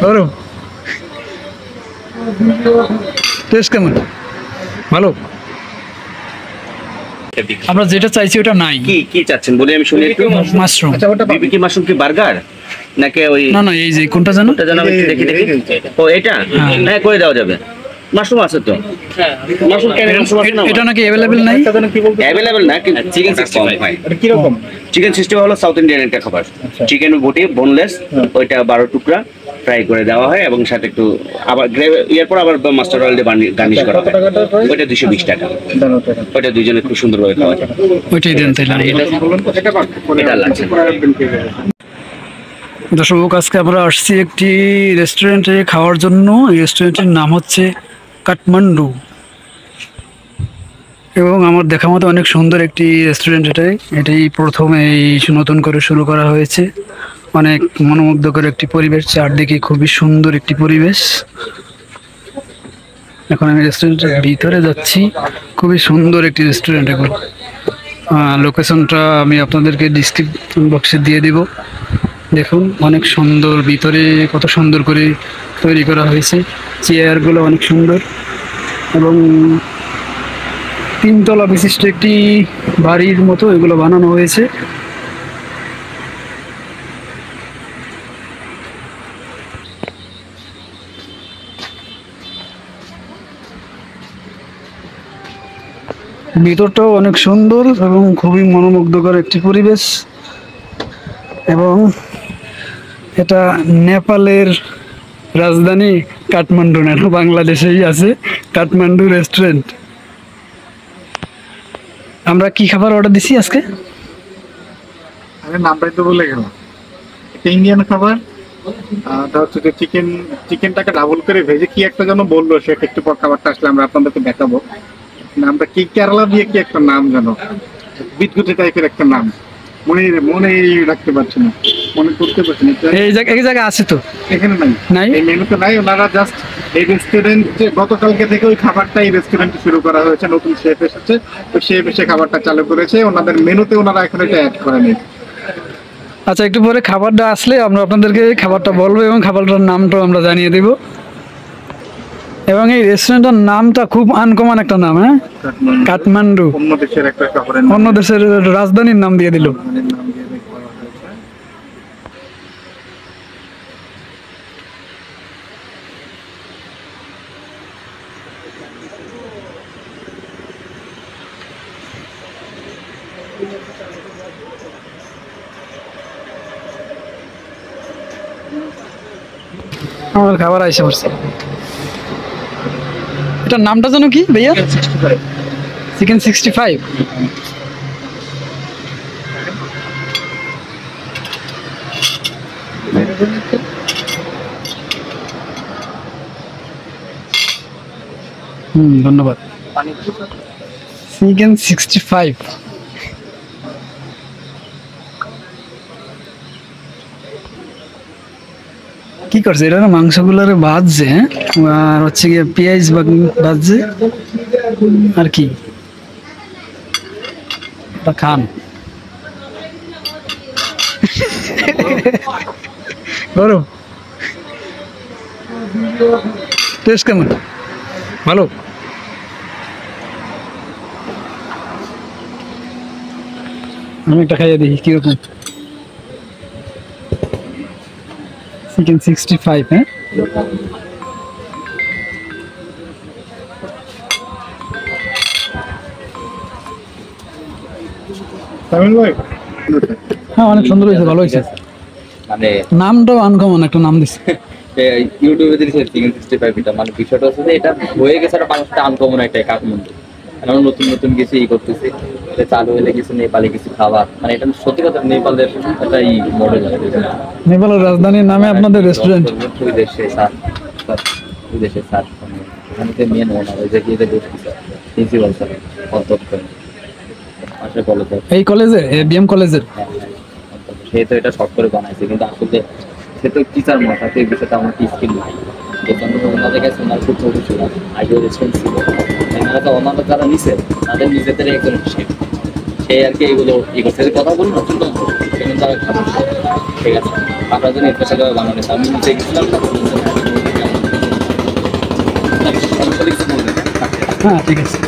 গরম টেস্ট কেমন? ভালো। আমরা যেটা চাইছি ওটা নাই। কি কি চাচ্ছেন বলি আমি শুনি একটু। মাশরুম। বিবি কি মাশরুম কি বার্গার নাকি ওই? না না, এই যে কোনটা জানো? কোনটা জানো আমি দেখি দেখি। ও এটা হ্যাঁ করে দেওয়া যাবে। মাশরুম আছে তো। মাশরুম কেন মাশরুম আছে না? এটা নাকি अवेलेबल নাই? অ্যাভেলেবল না কিন্তু চিকেন 65 এটা কি রকম? চিকেন 65 হলো সাউথ ইন্ডিয়ান একটা খাবার। চিকেন বডি বোনলেস, ওইটা 12 টুকরা ফ্রাই করে দেওয়া হয় এবং সাথে একটু আবার গ্রেভি এরপর আবার মাস্টার্ড অয়েল দিয়ে গার্নিশ করা হয়। ওইটা 220 টাকা। ওইটা দুইজনে খুব সুন্দরভাবে খাওয়া যায়। ওইটাই দেন তাহলে। এটা লাগছে। দর্শক, আজকে আমরা আসছি একটি রেস্টুরেন্টে খাওয়ার জন্য। এই রেস্টুরেন্টের নাম হচ্ছে কাঠমান্ডু এবং আমার দেখা মতো অনেক সুন্দর একটি রেস্টুরেন্ট। এটাই প্রথম এই নতুন করে শুরু করা হয়েছে। অনেক মনোমুগ্ধকর একটি পরিবেশ, চারদিকে খুবই সুন্দর একটি পরিবেশ। এখন আমি রেস্টুরেন্টের ভিতরে যাচ্ছি। খুবই সুন্দর একটি রেস্টুরেন্ট। এখন লোকেশনটা আমি আপনাদেরকে ডিসক্রিপশন বক্সে দিয়ে দেব। দেখুন অনেক সুন্দর, ভিতরে কত সুন্দর করে তৈরি করা হয়েছে। চেয়ারগুলো অনেক সুন্দর এবং 3 তলা বিশিষ্ট একটি বাড়ির মতো এগুলো বানানো হয়েছে। ভিতরটাও অনেক সুন্দর এবং খুবই মনোমুগ্ধকর একটি পরিবেশ। এবং এটা নেপালের রাজধানী কাঠমান্ডু না, বাংলাদেশেই আছে কাঠমান্ডু রেস্টুরেন্ট। আমরা কি খাবার অর্ডার দিছি আজকে? আরে নামটাই তো বলে গেলাম। এটা ইন্ডিয়ান খাবার। তা হচ্ছে যে চিকেনটাকে ডাবল করে ভেজে কি একটা যেন বললো, সেটা একটু পর খাবারটা আসলে আমরা আপনাদেরকে দেখাবো। নামটা কি কেরালা দিয়ে কি একটা নাম জানো, বিদগুটি টাইপের একটা নাম, মনে রাখতে পারছি না, মনে করতে পারছি না। এই জায়গায় আছে তো, এখানে নাই, এই মেনুতে নাই। ওনারা জাস্ট এই রেস্টুরেন্টে গতকালকে থেকে ওই খাবারটা এই রেস্টুরেন্টে শুরু করা হয়েছে। নতুন শেফ এসেছে, তো শেফ এসে খাবারটা চালু করেছে। ওনাদের মেনুতে ওনারা এখন এটা অ্যাড করেনি। আচ্ছা, একটু পরে খাবারটা আসলে আমরা আপনাদেরকে খাবারটা বলবো এবং খাবারটার নামটাও আমরা জানিয়ে দেব। এবং এই রেস্টুরেন্টের নামটা খুব আনকমন একটা নাম। হ্যাঁ, কাঠমান্ডু। অন্য দেশের একটা শহরের অন্য দেশের রাজধানীর নাম দিয়ে দিল। নাম দিয়ে করা হয়েছে। আমার খাবার আইসে পড়ছে। এটার নামটা জানো কি ভাইয়া? চিকেন 65। ধন্যবাদ। চিকেন 65 কি করছে? এটা মাংসগুলোরে ভাজছে আর হচ্ছে গিয়ে পেঁয়াজ ভাজছে আর কি খান। গরম টেস্ট কেমন? ভালো। আমি একটা খাইয়ে দেখি কিরকম। চিকেন 65। হ্যাঁ, হ্যাঁ অনেক সুন্দর হয়েছে, ভালো হয়েছে। মানে নামটাও আনকমন একটা নাম দিচ্ছে। ইউটিউবে দিয়েছে চিকেন 65। এটা মানে বিষয়টা হচ্ছে যে এটা হয়ে গেছে একটা মানুষটা আনকমন একটা কাঠমান্ডু। আমরা নতুন নতুন কিছু করতেছি, এটা চালু হলে কিছু নেপালে কিছু খাবার, মানে এটা সত্যি কথা নেপালের একটা মডেল আছে। নেপালের রাজধানীর নামে আপনাদের রেস্টুরেন্ট। বিদেশে স্যার, বিদেশে স্যার ওখানে যে মেন ওনার ওই যে গিয়ে বসছি স্যার, প্রিন্সিপাল স্যার অধ্যক্ষ আসলে কলেজে, এই কলেজে বিএম কলেজের। সে তো এটা শর্ট করে বানাইছে, কিন্তু আসলে সে তো টিচার মশা, তো এই বিষয়টা আমার কি স্কিল নাই। এই জন্য ওনাদের কাছে ওনার খুব ছোট ছিল, আগেও রেস্টুরেন্ট ছিল। এনারা তো ওনারা যারা নিছে তাদের নিজেদের একজন শেফ, সে আর কি এগুলো করছে। কথা বলুন না, কিন্তু ঠিক আছে, আপনার জন্য স্পেশালভাবে বানানো হয়েছে। আমি দেখছিলাম না, হ্যাঁ ঠিক আছে।